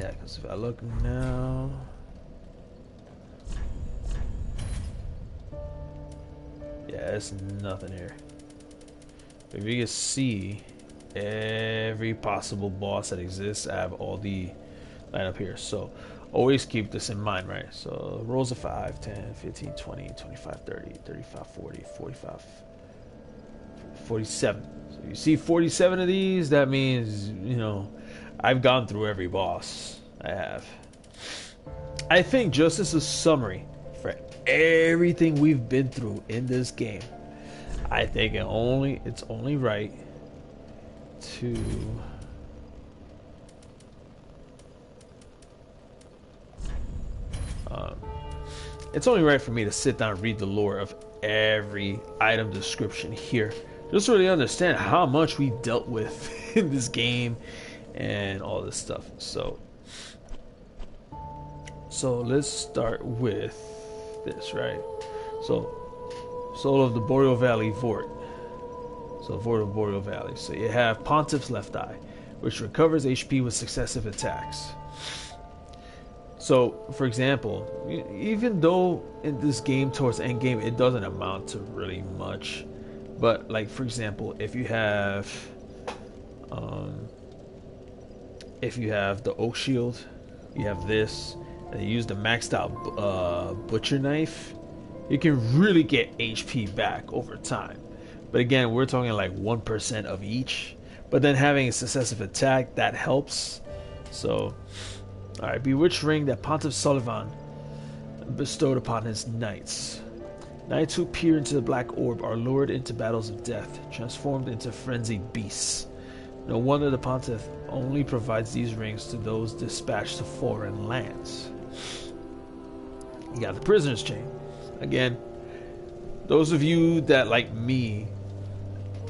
Yeah, because if I look now, yeah, there's nothing here. If you can see every possible boss that exists, I have all the line up here. So always keep this in mind, right? So rolls of 5, 10, 15, 20, 25, 30, 35, 40, 45, 47. So you see 47 of these, that means, you know, I've gone through every boss. I have. I think just as a summary for everything we've been through in this game, I think it's only right to it's only right for me to sit down and read the lore of every item description here, just to really understand how much we dealt with in this game and all this stuff. So let's start with this, right? So Soul of the Boreal Valley Vort. So Vort of Boreal Valley. So you have Pontiff's left eye, which recovers HP with successive attacks. So, for example, even though in this game towards end game it doesn't amount to really much, but like for example, if you have the oak shield, you have this, and you use the maxed out butcher knife, you can really get HP back over time. But again, we're talking like 1% of each. But then having a successive attack, that helps. So, alright, bewitched ring that Pontiff Sulyvahn bestowed upon his knights. Knights who peer into the black orb are lured into battles of death, transformed into frenzied beasts. No wonder the Pontiff only provides these rings to those dispatched to foreign lands. You got the prisoner's chain. Again, those of you that, like me,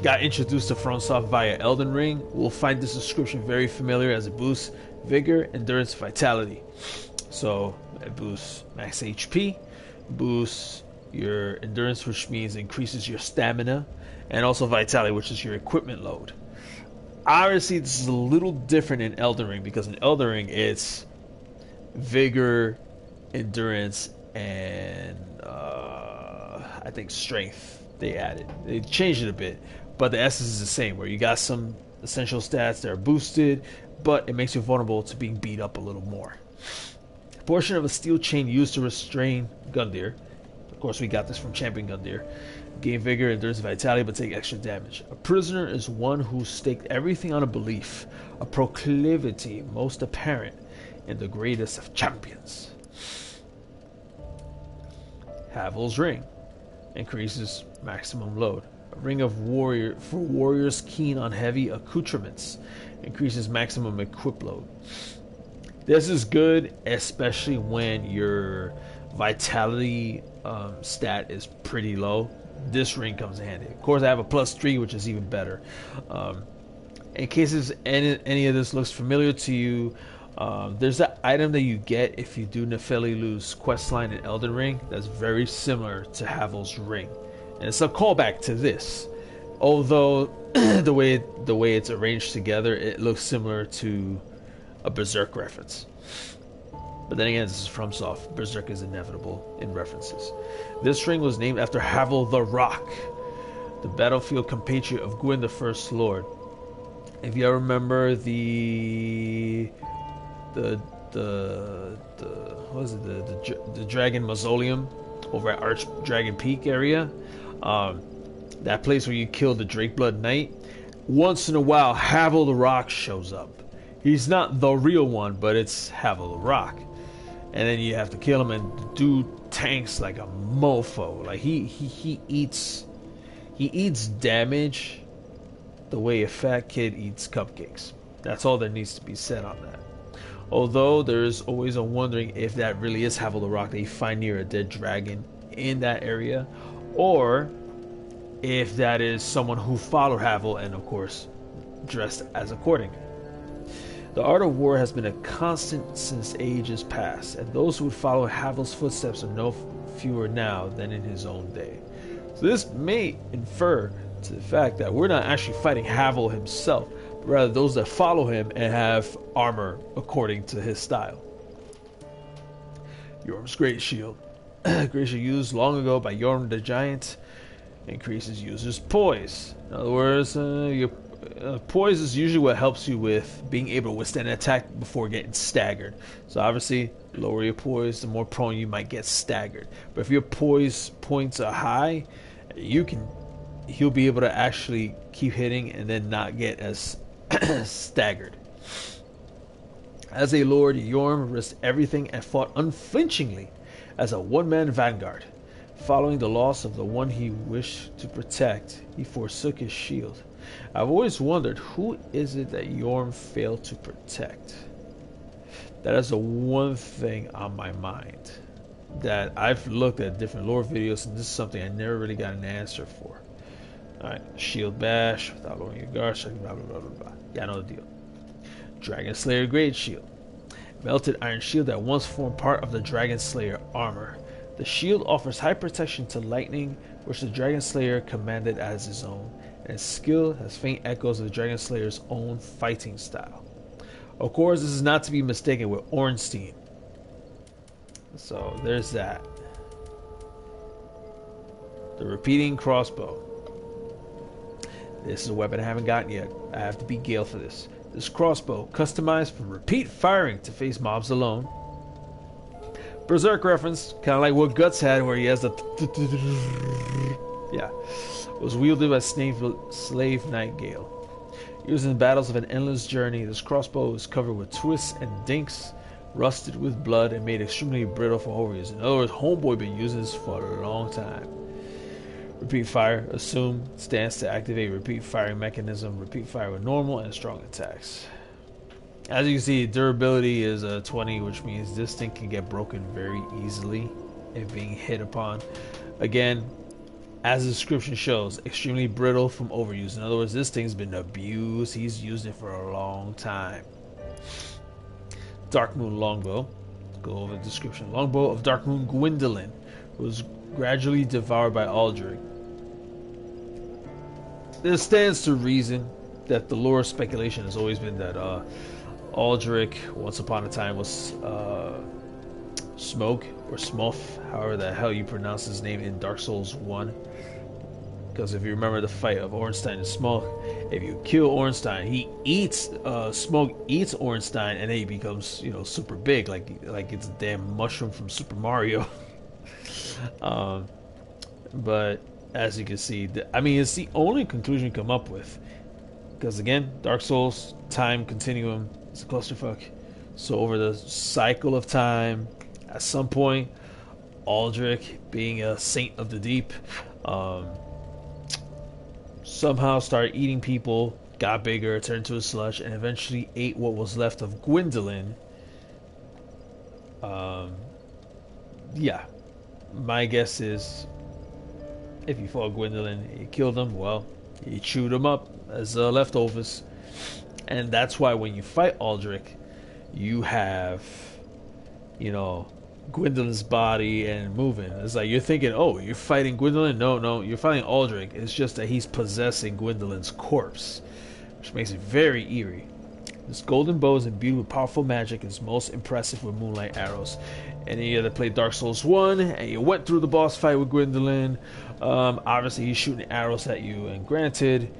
got introduced to FromSoft via Elden Ring will find this description very familiar, as it boosts vigor, endurance, vitality. So it boosts max HP, boosts your endurance, which means increases your stamina, and also vitality, which is your equipment load. Obviously, this is a little different in Elden Ring, because in Elden Ring it's vigor, endurance, and I think strength they added. They changed it a bit, but the essence is the same, where you got some essential stats that are boosted, but it makes you vulnerable to being beat up a little more. A portion of a steel chain used to restrain Gundyr. Of course, we got this from Champion Gundyr. Gain vigor, endurance, vitality, but take extra damage. A prisoner is one who staked everything on a belief, a proclivity most apparent in the greatest of champions. Havel's ring increases maximum load. A ring of warrior for warriors keen on heavy accoutrements, increases maximum equip load. This is good, especially when your vitality stat is pretty low. This ring comes in handy. Of course, I have a +3, which is even better. In cases any of this looks familiar to you, there's that item that you get if you do Nefelilu's questline in Elden Ring that's very similar to Havel's ring, and it's a callback to this. Although the way it's arranged together, it looks similar to a Berserk reference. But then again, this is FromSoft. Berserk is inevitable in references. This ring was named after Havel the Rock, the battlefield compatriot of Gwyn the First Lord. If you remember the Dragon Mausoleum over at Archdragon Peak area, that place where you kill the Drakeblood Knight, once in a while Havel the Rock shows up. He's not the real one, but it's Havel the Rock. And then you have to kill him, and the dude tanks like a mofo. Like he eats damage the way a fat kid eats cupcakes. That's all there needs to be said on that. Although there's always a wondering if that really is Havel the Rock that you find near a dead dragon in that area, or if that is someone who followed Havel and of course dressed as according. The art of war has been a constant since ages past, and those who would follow Havel's footsteps are no fewer now than in his own day. So this may infer to the fact that we're not actually fighting Havel himself, rather those that follow him and have armor according to his style. Yorm's Great Shield. Great Shield used long ago by Yorm the Giant. Increases users' poise. In other words, your poise is usually what helps you with being able to withstand an attack before getting staggered. So obviously, lower your poise, the more prone you might get staggered. But if your poise points are high, he'll be able to actually keep hitting and then not get as staggered. As a lord, Yorm risked everything and fought unflinchingly as a one-man vanguard. Following the loss of the one he wished to protect, he forsook his shield. I've always wondered, who is it that Yorm failed to protect? That is the one thing on my mind. That I've looked at different lore videos, and this is something I never really got an answer for. Alright, shield bash, without lowering your guard, blah blah blah blah blah. Yeah, I know the deal. Dragon Slayer Great Shield. Melted iron shield that once formed part of the Dragon Slayer armor. The shield offers high protection to lightning, which the Dragon Slayer commanded as his own, and his skill has faint echoes of the Dragon Slayer's own fighting style. Of course, this is not to be mistaken with Ornstein. So there's that. The repeating crossbow. This is a weapon I haven't gotten yet. I have to beat Gale for this. This crossbow, customized for repeat firing to face mobs alone. Berserk reference, kind of like what Guts had, where he has the was wielded by Slave Knight Gale. Used in battles of an endless journey, this crossbow is covered with twists and dinks, rusted with blood, and made extremely brittle for overuse. In other words, Homeboy been using this for a long time. Repeat fire, assume, stands to activate repeat firing mechanism, repeat fire with normal and strong attacks. As you can see, durability is 20, which means this thing can get broken very easily if being hit upon. Again, as the description shows, extremely brittle from overuse. In other words, this thing's been abused. He's used it for a long time. Dark Moon Longbow. Let's go over the description. Longbow of Dark Moon Gwendolyn, who was gradually devoured by Aldrich. This stands to reason that the lore speculation has always been that Aldrich, once upon a time, was Smoke or Smuff, however the hell you pronounce his name in Dark Souls 1. Because if you remember the fight of Ornstein and Smoke, if you kill Ornstein, he eats Smoke eats Ornstein, and then he becomes, you know, super big, like it's a damn mushroom from Super Mario. But as you can see, I mean, it's the only conclusion you come up with. Because again, Dark Souls time continuum is a clusterfuck. So over the cycle of time, at some point, Aldrich, being a saint of the deep, somehow started eating people, got bigger, turned into a slush, and eventually ate what was left of Gwendolyn. Yeah, my guess is, if you fought Gwendolyn, you killed him, well, you chewed him up as leftovers. And that's why when you fight Aldrich, you have, you know, Gwendolyn's body and moving. It's like you're thinking, oh, you're fighting Gwendolyn? No, you're fighting Aldrich. It's just that he's possessing Gwendolyn's corpse, which makes it very eerie. This golden bow is imbued with powerful magic and is most impressive with moonlight arrows. And you had to play Dark Souls 1, and you went through the boss fight with Gwendolyn. Obviously, he's shooting arrows at you, and granted,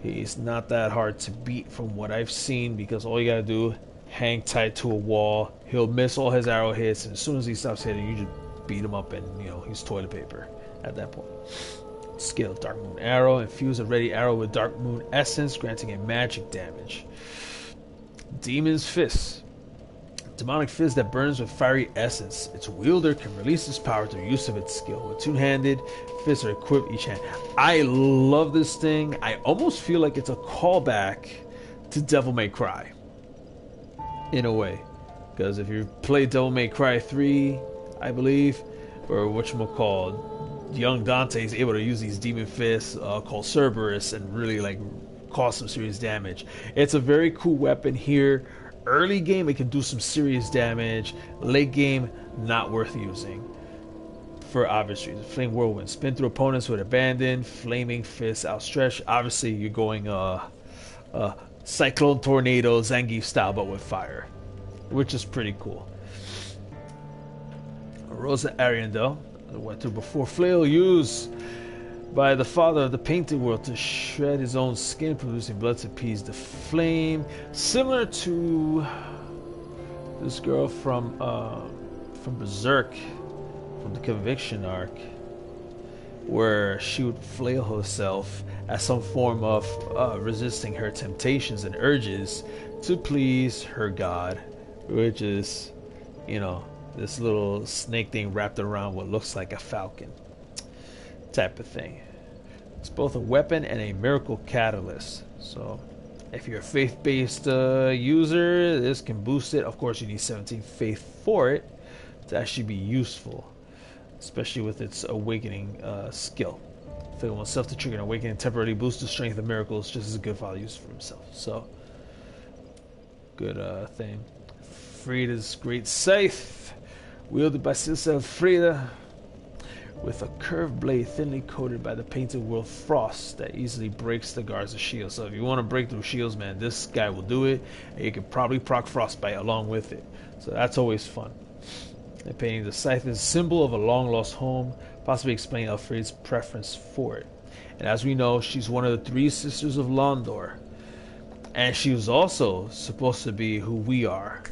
he's not that hard to beat from what I've seen, because all you gotta do, hang tight to a wall, he'll miss all his arrow hits, and as soon as he stops hitting, you just beat him up, and, you know, he's toilet paper at that point. Skill, Dark Moon Arrow. Infuse a ready arrow with Dark Moon Essence, granting a magic damage. Demon's Fist. Demonic fist that burns with fiery essence. Its wielder can release its power through use of its skill. With two-handed fists are equipped each hand. I love this thing. I almost feel like it's a callback to Devil May Cry, in a way. Because if you play Devil May Cry 3, I believe, or whatchamacallit, young Dante is able to use these demon fists called Cerberus and really like cause some serious damage. It's a very cool weapon here. Early game, it can do some serious damage. Late game, not worth using for obvious reasons. Flame Whirlwind. Spin through opponents with abandon. Flaming Fist outstretched. Obviously, you're going Cyclone Tornado Zangief style, but with fire, which is pretty cool. Rosa Ariandel went through before flail used by the father of the painted world to shred his own skin, producing blood to appease the flame, similar to this girl from Berserk, from the Conviction arc, where she would flail herself as some form of resisting her temptations and urges to please her god, which is, you know, this little snake thing wrapped around what looks like a falcon type of thing. It's both a weapon and a miracle catalyst. So if you're a faith-based user, this can boost it. Of course, you need 17 faith for it to actually be useful, especially with its awakening skill. Figure oneself to trigger an awakening, temporarily boost the strength of miracles, just as a good value use for himself. So, good thing. Frida's great scythe, wielded by Sister Frida, with a curved blade thinly coated by the painted world frost that easily breaks the guards of shields. So if you want to break through shields, man, this guy will do it, and you can probably proc frostbite along with it. So that's always fun. And painting the scythe is a symbol of a long-lost home, possibly explaining Elfride's preference for it. And as we know, she's one of the three sisters of Londor. And she was also supposed to be who we are.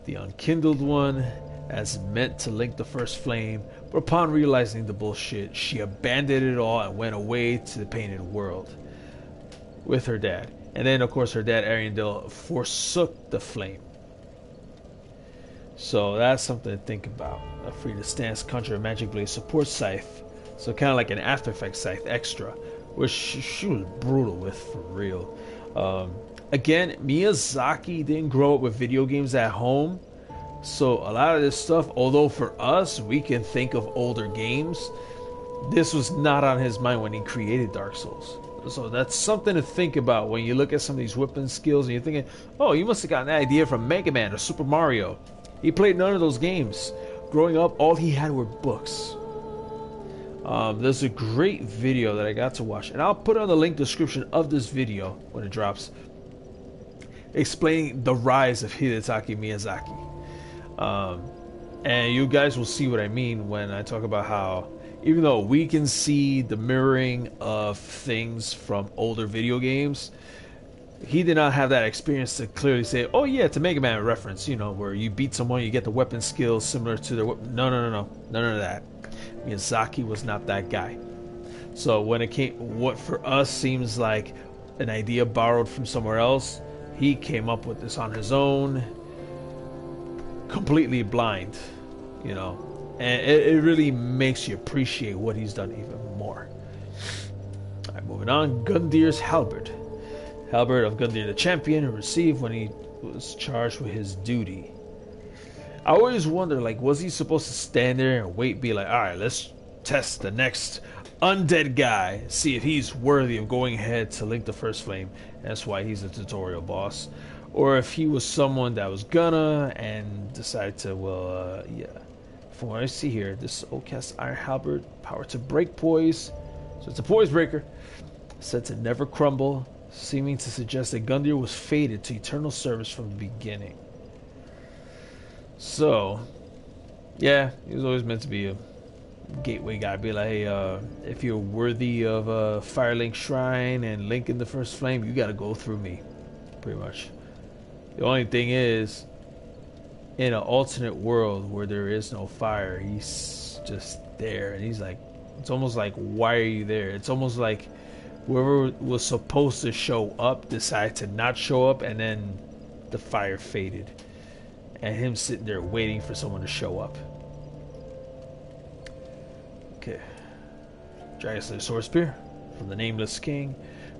The unkindled one, as meant to link the first flame, but upon realizing the bullshit, she abandoned it all and went away to the painted world with her dad. And then, of course, her dad, Ariandel, forsook the flame. So that's something to think about. Frida's stance, conjure a magic blade, support scythe. So kind of like an After Effects scythe extra, which she was brutal with, for real. Again, Miyazaki didn't grow up with video games at home. So a lot of this stuff, although for us, we can think of older games, this was not on his mind when he created Dark Souls. So that's something to think about when you look at some of these weapon skills and you're thinking, oh, you must have gotten that idea from Mega Man or Super Mario. He played none of those games. Growing up, all he had were books. There's a great video that I got to watch, and I'll put on the link description of this video when it drops, explaining the rise of Hidetaka Miyazaki. And you guys will see what I mean when I talk about how, even though we can see the mirroring of things from older video games, he did not have that experience to clearly say, oh yeah, it's a Mega Man reference, you know, where you beat someone, you get the weapon skills similar to their weapon. No, none of that. Miyazaki was not that guy. So when it came, what for us seems like an idea borrowed from somewhere else, he came up with this on his own, completely blind, you know, and it really makes you appreciate what he's done even more. All right, moving on. Gundir's halberd. Halberd of Gundir the Champion, received when he was charged with his duty. I always wonder, like, was he supposed to stand there and wait, be like, alright, let's test the next undead guy, see if he's worthy of going ahead to link the first flame. That's why he's a tutorial boss. Or if he was someone that was gonna and decided to, well, yeah. From what I see here, this old cast iron halberd, power to break poise. So it's a poise breaker. Said to never crumble, seeming to suggest that Gundir was fated to eternal service from the beginning. So, yeah, he was always meant to be a gateway guy. Be like, hey, if you're worthy of a Firelink Shrine and linking the first flame, you gotta go through me, pretty much. The only thing is, in an alternate world where there is no fire, he's just there, and he's like, it's almost like, why are you there? It's almost like whoever was supposed to show up decided to not show up, and then the fire faded. And him sitting there waiting for someone to show up. Okay. Dragon Slayer Sword Spear from the Nameless King.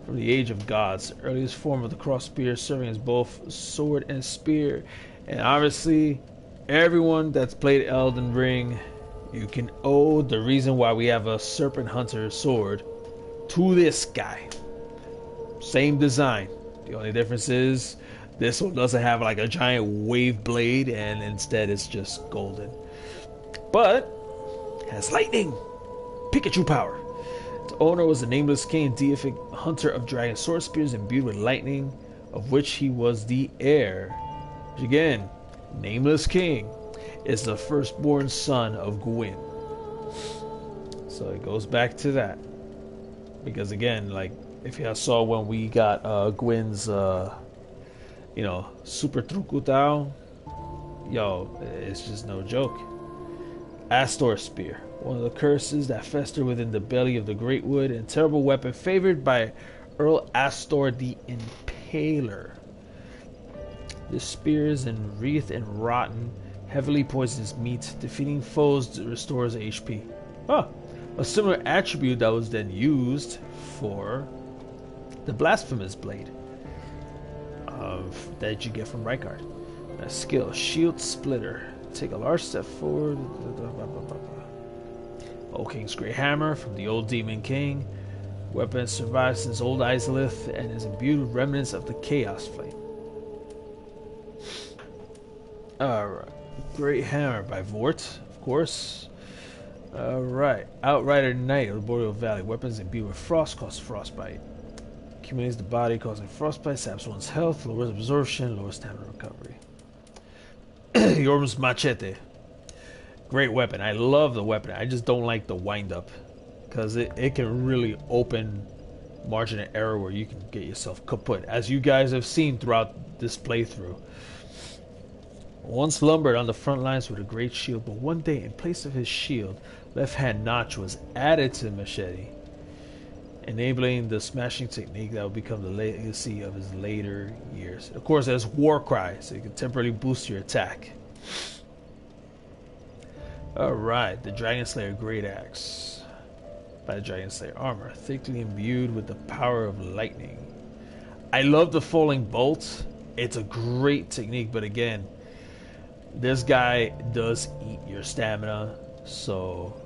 From the Age of Gods. Earliest form of the cross spear, serving as both sword and spear. And obviously, everyone that's played Elden Ring, you can owe the reason why we have a Serpent Hunter sword to this guy. Same design. The only difference is this one doesn't have like a giant wave blade, and instead it's just golden. But has lightning, Pikachu power. Its owner was the Nameless King, deific hunter of dragon sword spears imbued with lightning, of which he was the heir. Which again, Nameless King is the firstborn son of Gwyn. So it goes back to that. Because again, like, if you saw when we got Gwyn's, super truco down, yo, it's just no joke. Astor Spear, one of the curses that fester within the belly of the Great Wood, and terrible weapon favored by Earl Astor the Impaler. This spear is enwreathed in rotten, heavily poisonous meat. Defeating foes restores HP. Huh. A similar attribute that was then used for the Blasphemous Blade that you get from Rykard. A skill, Shield Splitter. Take a large step forward. Old King's Great Hammer from the Old Demon King. Weapon survives since Old Izalith and is imbued with remnants of the Chaos Flame. Alright. Great Hammer by Vort, of course. Alright. Outrider Knight of the Boreal Valley. Weapons imbued with frost cause frostbite. Accumulates the body, causing frostbite, saps one's health, lowers absorption, lowers stamina recovery. Yorm's Machete. Great weapon. I love the weapon. I just don't like the wind up. Because it can really open margin of error where you can get yourself kaput. As you guys have seen throughout this playthrough. Once lumbered on the front lines with a great shield, but one day in place of his shield, left hand notch was added to the machete, enabling the smashing technique that will become the legacy of his later years. Of course, there's War Cry, so you can temporarily boost your attack. Alright, the Dragon Slayer Great Axe. By the Dragon Slayer armor, thickly imbued with the power of lightning. I love the Falling Bolt. It's a great technique, but again, this guy does eat your stamina, so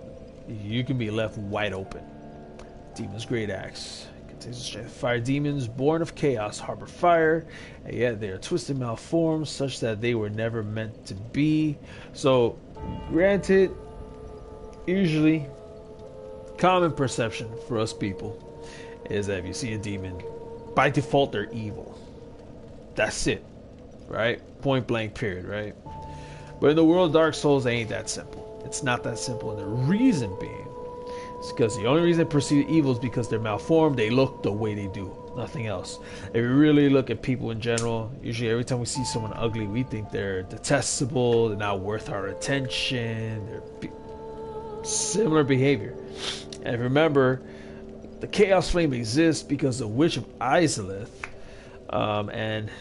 you can be left wide open. Demon's Great Axe contains the strength of fire demons born of chaos, harbor fire, and yet they are twisted malformed such that they were never meant to be. So, granted, usually common perception for us people is that if you see a demon, by default they're evil. That's it, right? Point blank period, right? But in the world of Dark Souls, it ain't that simple. It's not that simple, and the reason being is because the only reason they perceive evil is because they're malformed. They look the way they do, nothing else. If you really look at people in general, usually every time we see someone ugly, we think they're detestable, they're not worth our attention, they're similar behavior. And remember, the Chaos Flame exists because the Witch of Izalith and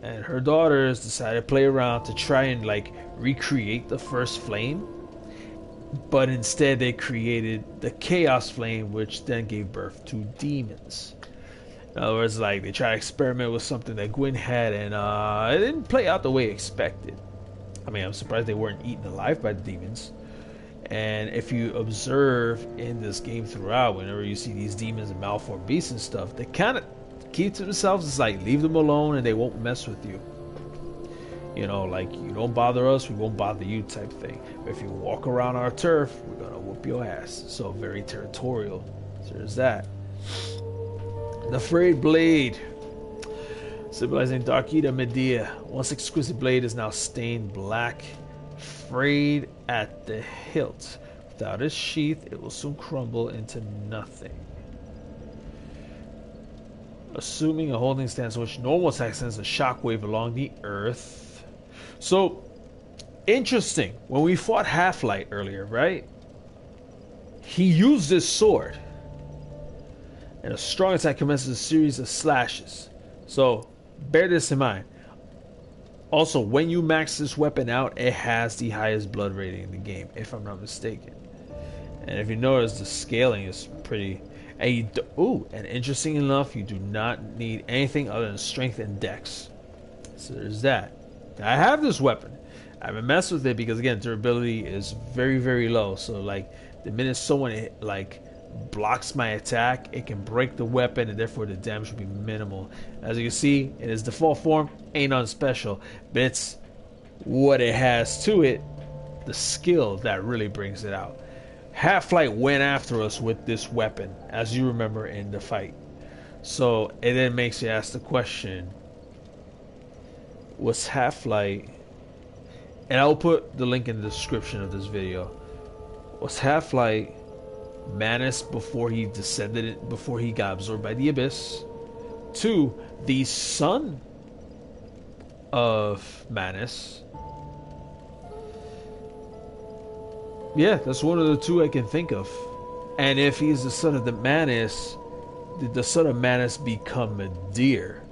her daughters decided to play around to try and like recreate the first flame, but instead they created the Chaos Flame, which then gave birth to demons. In other words, like they try to experiment with something that Gwyn had, and it didn't play out the way expected. I mean, I'm surprised they weren't eaten alive by the demons. And if you observe in this game throughout, whenever you see these demons and malformed beasts and stuff, they kind of keep to themselves. It's like, leave them alone and they won't mess with you. You know, like, you don't bother us, we won't bother you type thing. But if you walk around our turf, we're gonna whoop your ass. So very territorial. So there's that. The Frayed Blade, symbolizing Darkida Medea. Once exquisite blade is now stained black, frayed at the hilt. Without its sheath, it will soon crumble into nothing. Assuming a holding stance, which normal attack sends a shockwave along the earth. So, interesting. When we fought Half-Light earlier, right? He used this sword. And a strong attack commences a series of slashes. So, bear this in mind. Also, when you max this weapon out, it has the highest blood rating in the game, if I'm not mistaken. And if you notice, the scaling is pretty... And and interesting enough, you do not need anything other than strength and dex. So there's that. I have this weapon. I haven't messed with it because, again, durability is very, very low. So, like, the minute someone, like, blocks my attack, it can break the weapon, and therefore the damage will be minimal. As you can see, in its default form, ain't nothing special. But it's what it has to it, the skill that really brings it out. Half-Light went after us with this weapon, as you remember in the fight. So it then makes you ask the question, was half-light, and I'll put the link in the description of this video, was half-light, Manus before he descended, before he got absorbed by the abyss. 2, the son of Manus. Yeah, that's one of the 2 I can think of. And if he's the son of the Manus, did the son of Manus become a deer?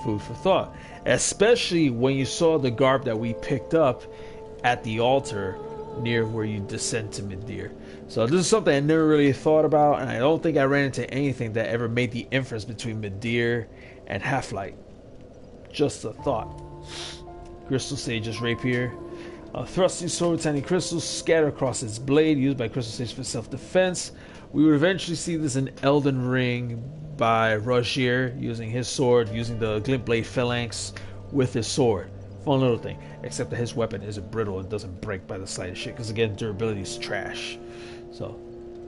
Food for thought. Especially when you saw the garb that we picked up at the altar near where you descend to Midir. So this is something I never really thought about, and I don't think I ran into anything that ever made the inference between Midir and Half-Light. Just a thought. Crystal Sage's rapier. A thrusting sword with tiny crystals scattered across its blade, used by Crystal Sage for self-defense. We would eventually see this in Elden Ring by Rogier, using his sword, using the glint blade phalanx with his sword. Fun little thing, except that his weapon isn't brittle and doesn't break by the slightest shit, because again, durability is trash. So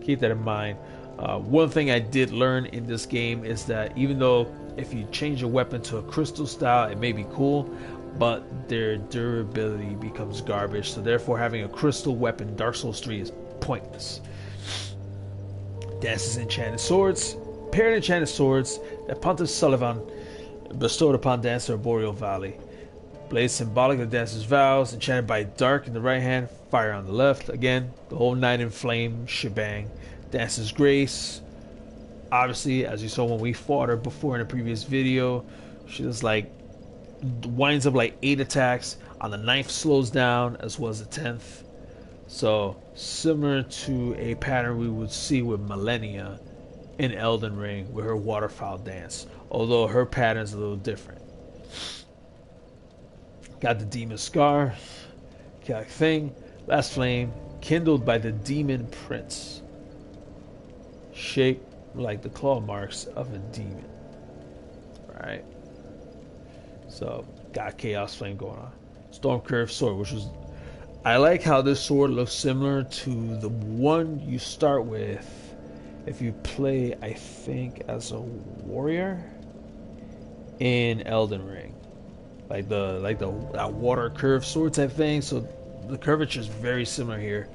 keep that in mind. One thing I did learn in this game is that even though if you change a weapon to a crystal style, it may be cool, but their durability becomes garbage. So therefore, having a crystal weapon, Dark Souls 3, is pointless. Dance's enchanted swords. Paired enchanted swords that Pontiff Sulyvahn bestowed upon Dancer of Boreal Valley. Blade symbolic of Dancer's vows, enchanted by dark in the right hand, fire on the left. Again, the whole night in flame shebang. Dancer's grace. Obviously, as you saw when we fought her before in a previous video, she does like winds up like 8 attacks. On the 9th slows down, as well as the 10th. So similar to a pattern we would see with Millennia in Elden Ring with her waterfowl dance, although her pattern is a little different. Got the demon scar, chaotic thing, last flame, kindled by the demon prince, shaped like the claw marks of a demon. Right. So got chaos flame going on. Storm curved sword, which was, I like how this sword looks similar to the one you start with if you play, I think, as a warrior in Elden Ring. Like that water curved sword type thing. So the curvature is very similar here.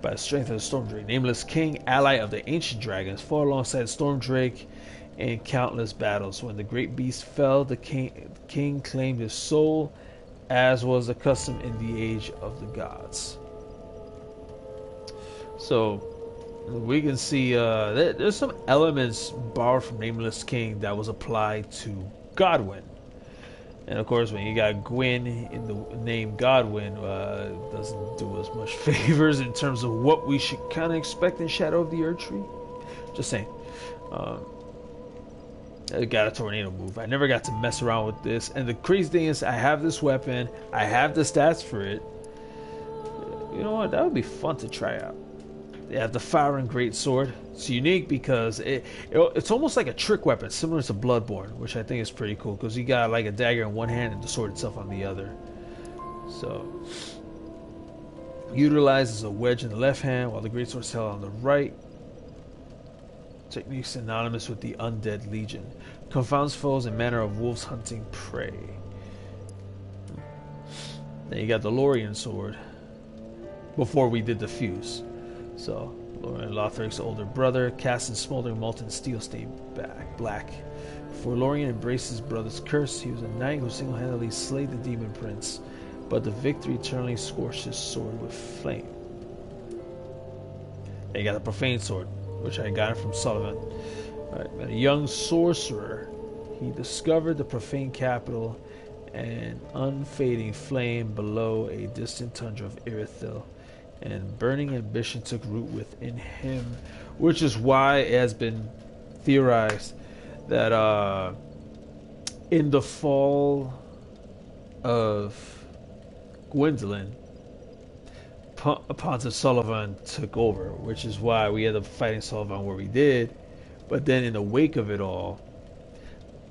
By the strength of the Storm Drake, Nameless King, ally of the ancient dragons, fought alongside Storm Drake in countless battles. When the great beast fell, the king claimed his soul, as was the custom in the age of the gods. So we can see there's some elements borrowed from Nameless King that was applied to Godwyn. And of course, when you got Gwyn in the name Godwyn, doesn't do us much favors in terms of what we should kind of expect in Shadow of the Earth Tree. Just saying. I got a tornado move. I never got to mess around with this. And the crazy thing is, I have this weapon. I have the stats for it. You know what? That would be fun to try out. They have the Fire and Great Sword. It's unique because it's almost like a trick weapon, similar to Bloodborne, which I think is pretty cool because you got like a dagger in one hand and the sword itself on the other. So, utilizes a wedge in the left hand while the Great Sword is held on the right. Technique synonymous with the Undead Legion. Confounds foes in manner of wolves hunting prey. Then you got the Lorien Sword. Before we did the fuse. So, Lorien, Lothric's older brother, cast in smoldering molten steel stained black. Before Lorien embraced his brother's curse, he was a knight who single-handedly slayed the demon prince, but the victory eternally scorched his sword with flame. Then you got the Profane Sword, which I got from Sulyvahn. Right, a young sorcerer, he discovered the profane capital and unfading flame below a distant tundra of Irithyll, and burning ambition took root within him, which is why it has been theorized that in the fall of Gwendolyn, Pontiff Sulyvahn took over, which is why we ended up fighting Sulyvahn where we did. But then in the wake of it all,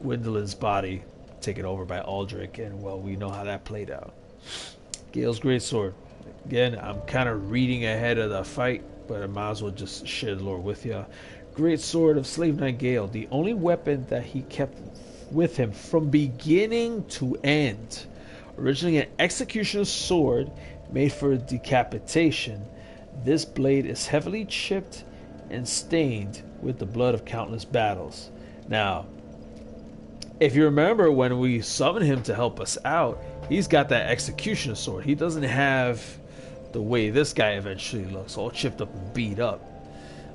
Gwendolyn's body taken over by Aldrich, and well, we know how that played out. Gale's Greatsword. Again, I'm kind of reading ahead of the fight, but I might as well just share the lore with you. Great Sword of Slave Knight Gale, the only weapon that he kept with him from beginning to end. Originally an executioner's sword made for decapitation, this blade is heavily chipped and stained with the blood of countless battles. Now, if you remember when we summoned him to help us out, he's got that executioner sword. He doesn't have the way this guy eventually looks, all chipped up and beat up.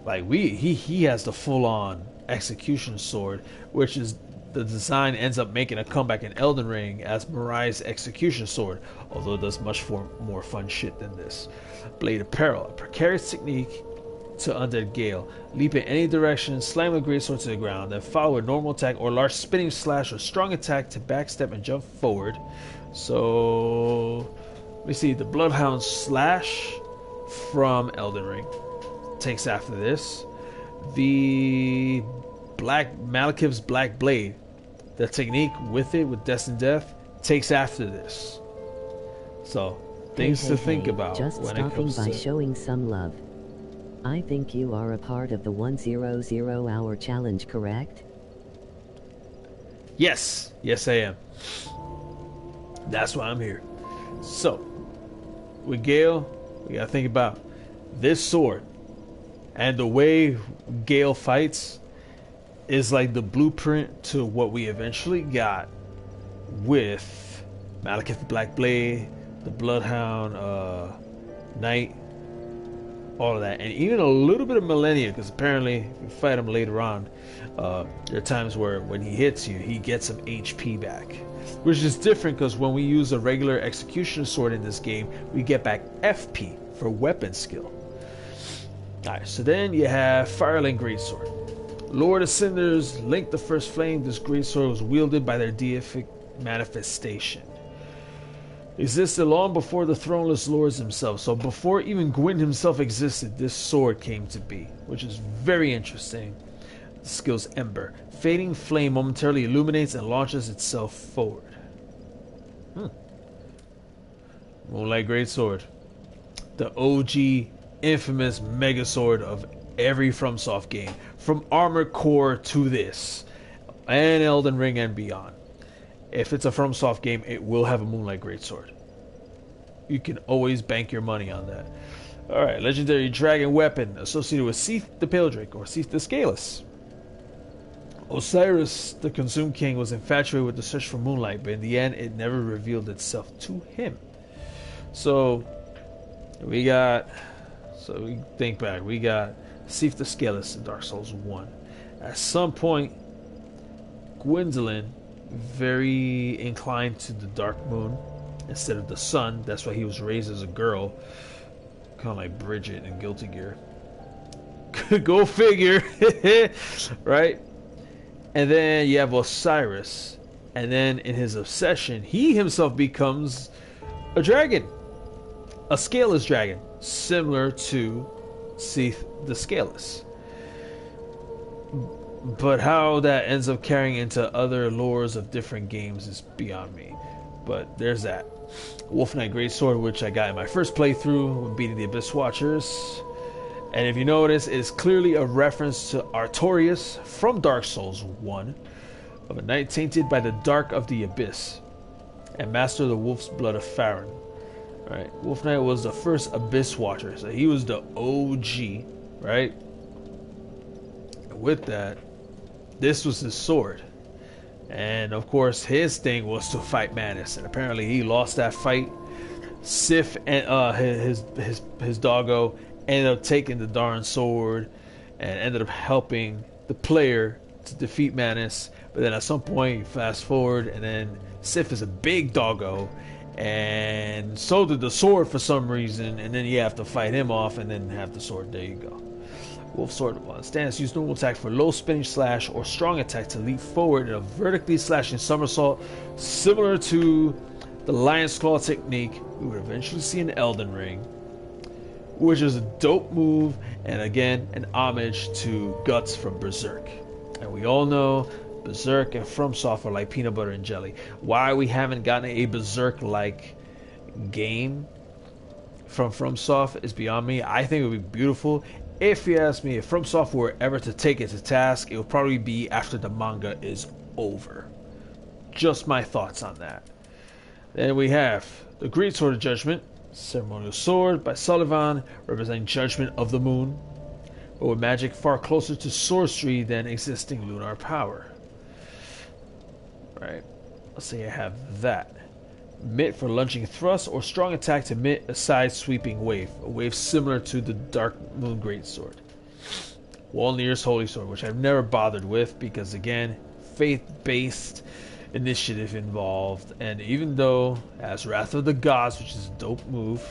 Like he has the full-on execution sword, which is the design ends up making a comeback in Elden Ring as Mirai's execution sword, although it does much more fun shit than this. Blade of Peril, a precarious technique to undead Gale. Leap in any direction, slam the greatsword to the ground, then follow a normal attack or large spinning slash or strong attack to backstep and jump forward. So let me see, the Bloodhound Slash from Elden Ring takes after this. The Malekith's Black Blade, the technique with it, with Destined Death, takes after this. So, things to think about just when it comes by to... showing some love. I think you are a part of the 100 hour challenge, correct? Yes, I am. That's why I'm here. So, with Gale, we gotta think about this sword. And the way Gale fights is like the blueprint to what we eventually got with Malekith Black Blade, the Bloodhound Knight, all of that, and even a little bit of Millennia, because apparently if you fight him later on, there are times where when he hits you, he gets some HP back, which is different because when we use a regular execution sword in this game, we get back FP for weapon skill. Alright, so then you have Firelink Greatsword. Lord of Cinders, Link the First Flame, this greatsword was wielded by their deific manifestation. Existed long before the throneless lords themselves, so before even Gwyn himself existed, this sword came to be, which is very interesting. The skill's Ember. Fading flame momentarily illuminates and launches itself forward. Moonlight Greatsword. The OG infamous mega sword of every FromSoft game, from Armored Core to this, and Elden Ring and beyond. If it's a FromSoft game, it will have a Moonlight Greatsword. You can always bank your money on that. Alright, legendary dragon weapon associated with Seath the Pale Drake or Seath the Scaleless. Osiris, the Consumed King, was infatuated with the search for moonlight, but in the end, it never revealed itself to him. So we think back, we got Seath the Scaleless in Dark Souls 1. At some point, Gwendolyn, very inclined to the Dark Moon instead of the sun, that's why he was raised as a girl, kind of like Bridget in Guilty Gear. Go figure. Right? And then you have Osiris, and then in his obsession, he himself becomes a dragon, a scaleless dragon, similar to Seath the Scaleless. But how that ends up carrying into other lores of different games is beyond me. But there's that. Wolf Knight Greatsword, which I got in my first playthrough when beating the Abyss Watchers. And if you notice, it is clearly a reference to Artorias from Dark Souls 1, of a knight tainted by the dark of the Abyss, and master of the Wolf's Blood of Farron. Right? Wolf Knight was the first Abyss Watcher, so he was the OG, right? And with that, this was his sword. And of course, his thing was to fight Manus, and apparently he lost that fight. Sif and his doggo ended up taking the darn sword and ended up helping the player to defeat Manus. But then at some point, fast forward, and then Sif is a big doggo, and so did the sword for some reason, and then you have to fight him off and then have the sword. There you go. Wolf Sword stance. Use normal attack for low spinning slash or strong attack to leap forward in a vertically slashing somersault, similar to the Lion's Claw technique we would eventually see in Elden Ring, which is a dope move, and again, an homage to Guts from Berserk. And we all know Berserk and FromSoft are like peanut butter and jelly. Why we haven't gotten a Berserk-like game from FromSoft is beyond me. I think it would be beautiful. If you ask me, if FromSoft were ever to take it to task, it would probably be after the manga is over. just my thoughts on that. Then we have the Great Sword of Judgment, ceremonial sword by Sulyvahn, representing judgment of the moon, but with magic far closer to sorcery than existing lunar power. Right. Let's say I have that. Mitt for lunging thrust or strong attack to mitt a side sweeping wave. A wave similar to the Dark Moon Greatsword. Walnir's Holy Sword, which I've never bothered with because, again, faith-based initiative involved. And even though, as Wrath of the Gods, which is a dope move,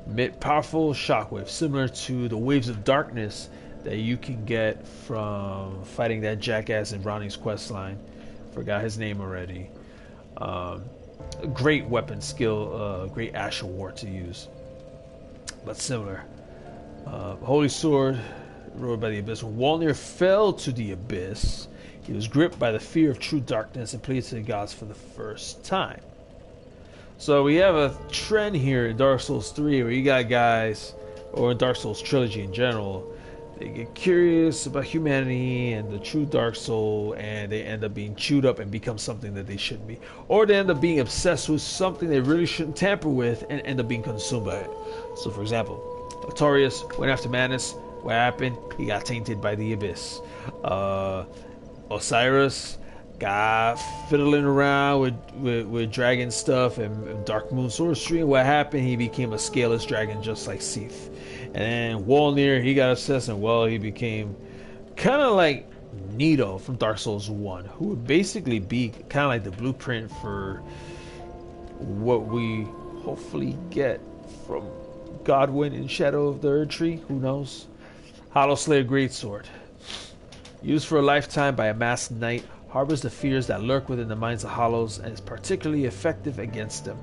mitt powerful shockwave similar to the Waves of Darkness that you can get from fighting that jackass in Ronnie's questline. Forgot his name already. Great weapon skill, great Asher War to use, but similar. Holy Sword, roared by the Abyss. When Walnir fell to the Abyss, he was gripped by the fear of true darkness and pleaded to the gods for the first time. So we have a trend here in Dark Souls 3 where you got guys, or in Dark Souls trilogy in general, they get curious about humanity and the true Dark Soul, and they end up being chewed up and become something that they shouldn't be. Or they end up being obsessed with something they really shouldn't tamper with and end up being consumed by it. So for example, Artorias went after Manus. What happened? He got tainted by the Abyss. Osiris got fiddling around with dragon stuff and Dark Moon sorcery. And what happened? He became a scaleless dragon just like Seath. And then Walnir, he got obsessed, and well, he became kind of like Nito from Dark Souls 1, who would basically be kind of like the blueprint for what we hopefully get from Godwyn in Shadow of the Erdtree. Who knows? Hollow Slayer Greatsword. Used for a lifetime by a masked knight, harbors the fears that lurk within the minds of Hollows and is particularly effective against them.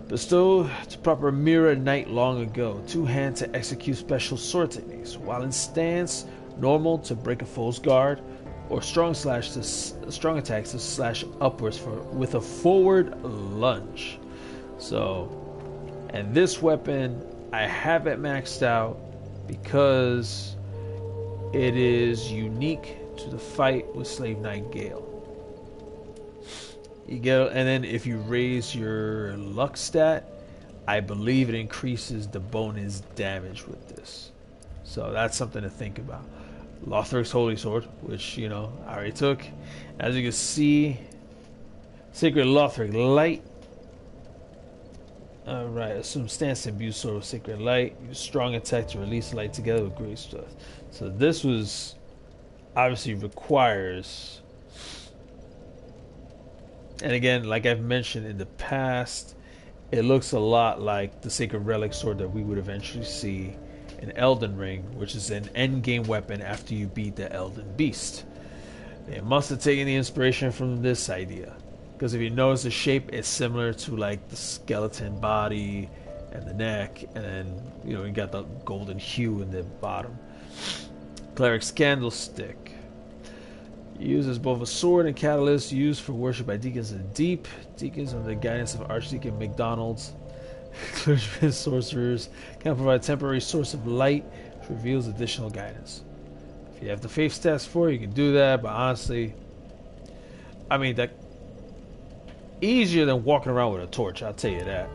Bestowed to proper Mira Knight long ago, two-hand to execute special sword techniques, while in stance, normal to break a foe's guard, or strong attacks to slash upwards with a forward lunge. So, and this weapon, I have it maxed out because it is unique to the fight with Slave Knight Gale. You get, and then if you raise your luck stat, I believe it increases the bonus damage with this. So that's something to think about. Lothric's Holy Sword, which, you know, I already took. As you can see, Sacred Lothric Light. Alright, assume stance and imbue sword with Sacred Light. Use strong attack to release light together with great stuff. So this was obviously requires, and again, like I've mentioned in the past, it looks a lot like the Sacred Relic Sword that we would eventually see in Elden Ring, which is an endgame weapon after you beat the Elden Beast. They must have taken the inspiration from this idea, because if you notice the shape, it's similar to like the skeleton body and the neck, and then, you know, you got the golden hue in the bottom. Cleric's Candlestick. Uses both a sword and catalyst, used for worship by deacons in the deep. Deacons under the guidance of Archdeacon McDonald's. Clergymen, sorcerers can provide a temporary source of light, which reveals additional guidance. If you have the faith stats for it, you can do that, but honestly, I mean, that easier than walking around with a torch, I'll tell you that.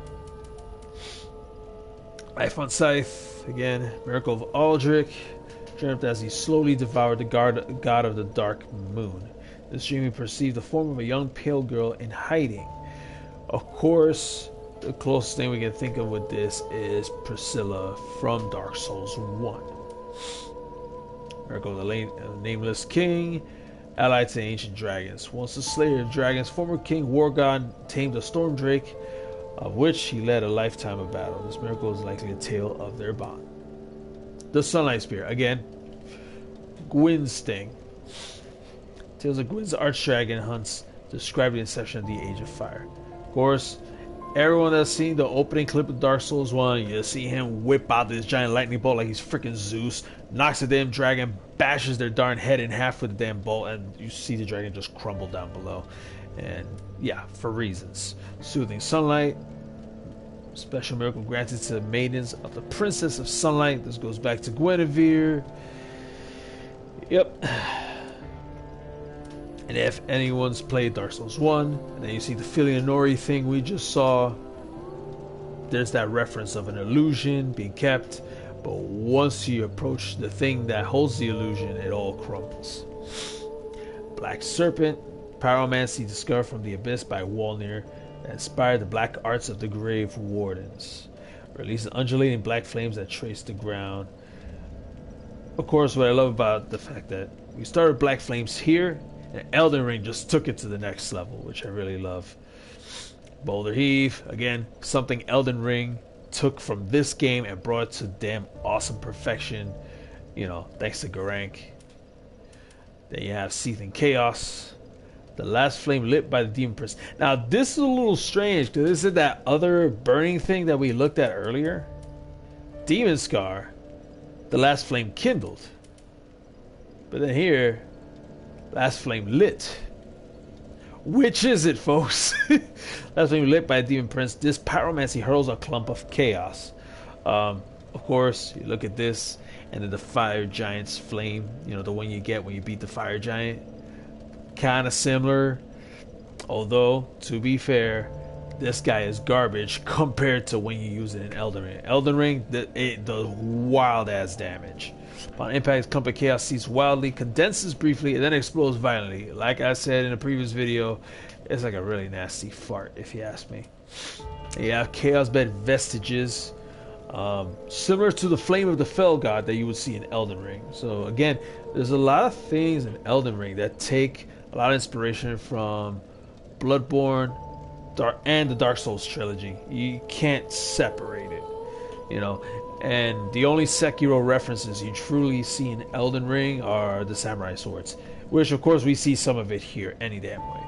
Life on Scythe, again, Miracle of Aldrich. Dreamt as he slowly devoured the god of the dark moon. This dream he perceived the form of a young pale girl in hiding. Of course, the closest thing we can think of with this is Priscilla from Dark Souls 1. Miracle of the Nameless King, allied to the ancient dragons. Once the slayer of dragons, former king Wargod tamed a storm drake, of which he led a lifetime of battle. This miracle is likely a tale of their bond. The Sunlight Spear, again, Gwyn's Sting. Tales of Gwyn's Archdragon hunts describe the inception of the Age of Fire. Of course, everyone that's seen the opening clip of Dark Souls 1, you see him whip out this giant lightning bolt like he's freaking Zeus, knocks the damn dragon, bashes their darn head in half with the damn bolt, and you see the dragon just crumble down below. And yeah, for reasons. Soothing Sunlight. Special miracle granted to the maidens of the Princess of Sunlight. This goes back to Guinevere. Yep. And if anyone's played Dark Souls 1, and then you see the Filianori thing we just saw, there's that reference of an illusion being kept, but once you approach the thing that holds the illusion, it all crumbles. Black Serpent, pyromancy discovered from the abyss by Walnir that inspired the black arts of the Grave Wardens. Release undulating black flames that trace the ground. Of course, what I love about the fact that we started Black Flames here, and Elden Ring just took it to the next level, which I really love. Boulder Heave, again, something Elden Ring took from this game and brought it to damn awesome perfection, you know, thanks to Garank. Then you have Seething Chaos, the last flame lit by the Demon Prince. Now, this is a little strange, because this is that other burning thing that we looked at earlier. Demon Scar, the last flame kindled. But then here, last flame lit. Which is it, folks? Last flame lit by a Demon Prince. This pyromancy hurls a clump of chaos. Of course, you look at this, and then the Fire Giant's flame, you know, the one you get when you beat the Fire Giant. Kind of similar. Although, to be fair, this guy is garbage compared to when you use it in Elden Ring. Elden Ring, it does wild-ass damage. Upon impact, clump of chaos sees wildly, condenses briefly, and then explodes violently. Like I said in a previous video, it's like a really nasty fart, if you ask me. And you have Chaos Bed Vestiges, similar to the Flame of the Fell God that you would see in Elden Ring. So again, there's a lot of things in Elden Ring that take a lot of inspiration from Bloodborne and the Dark Souls trilogy. You can't separate it, you know. And the only Sekiro references you truly see in Elden Ring are the samurai swords, which of course we see some of it here any damn way.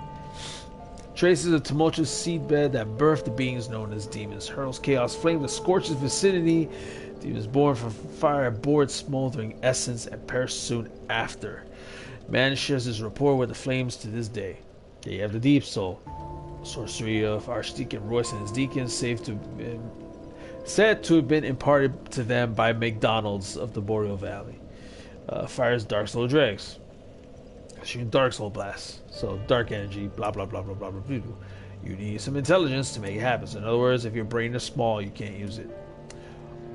Traces a tumultuous seedbed that birthed the beings known as demons. Hurls chaos flame that scorches vicinity. Demons born from fire bore its smoldering essence and perish soon after. Man shares his rapport with the flames to this day. There you have the Deep Soul, sorcery of Archdeacon Royce and his deacons, said to have been imparted to them by McDonald's of the Boreal Valley. Fire's Dark Soul Dregs, shooting Dark Soul Blasts. So dark energy, blah blah blah blah blah blah blah. You need some intelligence to make it happen. So in other words, if your brain is small, you can't use it.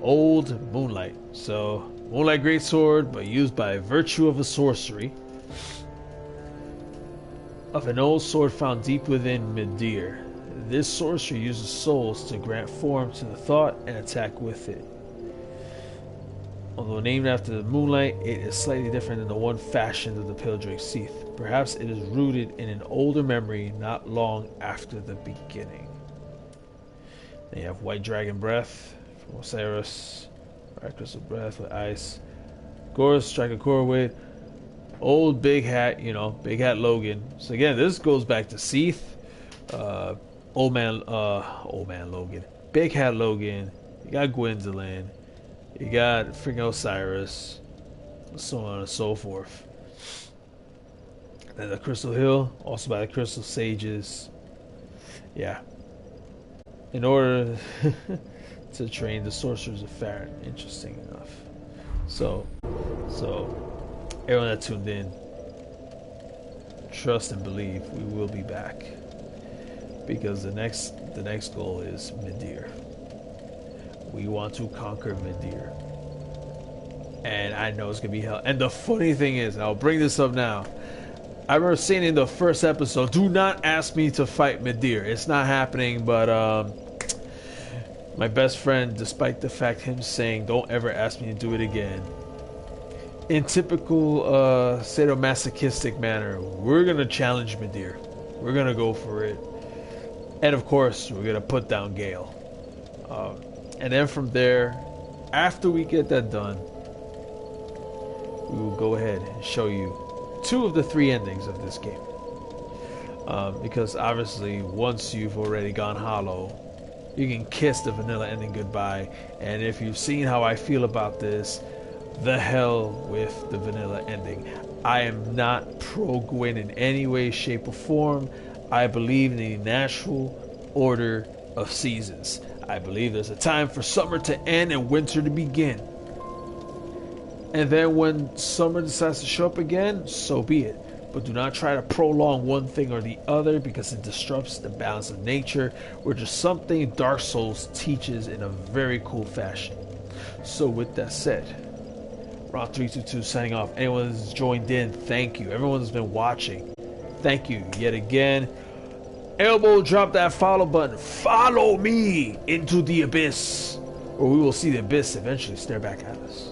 Old Moonlight. So Moonlight Greatsword, but used by virtue of a sorcery of an old sword found deep within Midir. This sorcery uses souls to grant form to the thought and attack with it. Although named after the moonlight, it is slightly different than the one fashioned of the Pildrake Seath. Perhaps it is rooted in an older memory not long after the beginning. Then you have White Dragon Breath from Osiris, Right Crystal Breath with Ice. Of course, strike a core with old Big Hat, you know, Big Hat Logan. So again, this goes back to Seath, Old Man Logan, Big Hat Logan. You got Gwendolyn, you got freaking Osiris, so on and so forth. Then the Crystal Hill, also by the Crystal Sages. Yeah. In order to train the Sorcerers of Faerun. Interesting enough. So everyone that tuned in, trust and believe we will be back, because the next goal is Midir. We want to conquer Midir, and I know it's gonna be hell. And the funny thing is, I'll bring this up now. I remember saying in the first episode, do not ask me to fight Midir. It's not happening. But my best friend, despite the fact him saying don't ever ask me to do it again, in typical sadomasochistic manner, we're gonna challenge Midir. We're gonna go for it, and of course we're gonna put down Gale. And then from there, after we get that done, we will go ahead and show you 2 of the 3 endings of this game. Because obviously, once you've already gone hollow, you can kiss the vanilla ending goodbye. And if you've seen how I feel about this, the hell with the vanilla ending. I am not pro-Gwyn in any way, shape, or form. I believe in the natural order of seasons. I believe there's a time for summer to end and winter to begin. And then when summer decides to show up again, so be it. but do not try to prolong one thing or the other because it disrupts the balance of nature, which is something Dark Souls teaches in a very cool fashion. So with that said, Round 322 signing off. Anyone who's joined in, thank you. Everyone who's been watching, thank you yet again. Elbow drop that follow button. Follow me into the abyss, or we will see the abyss eventually stare back at us.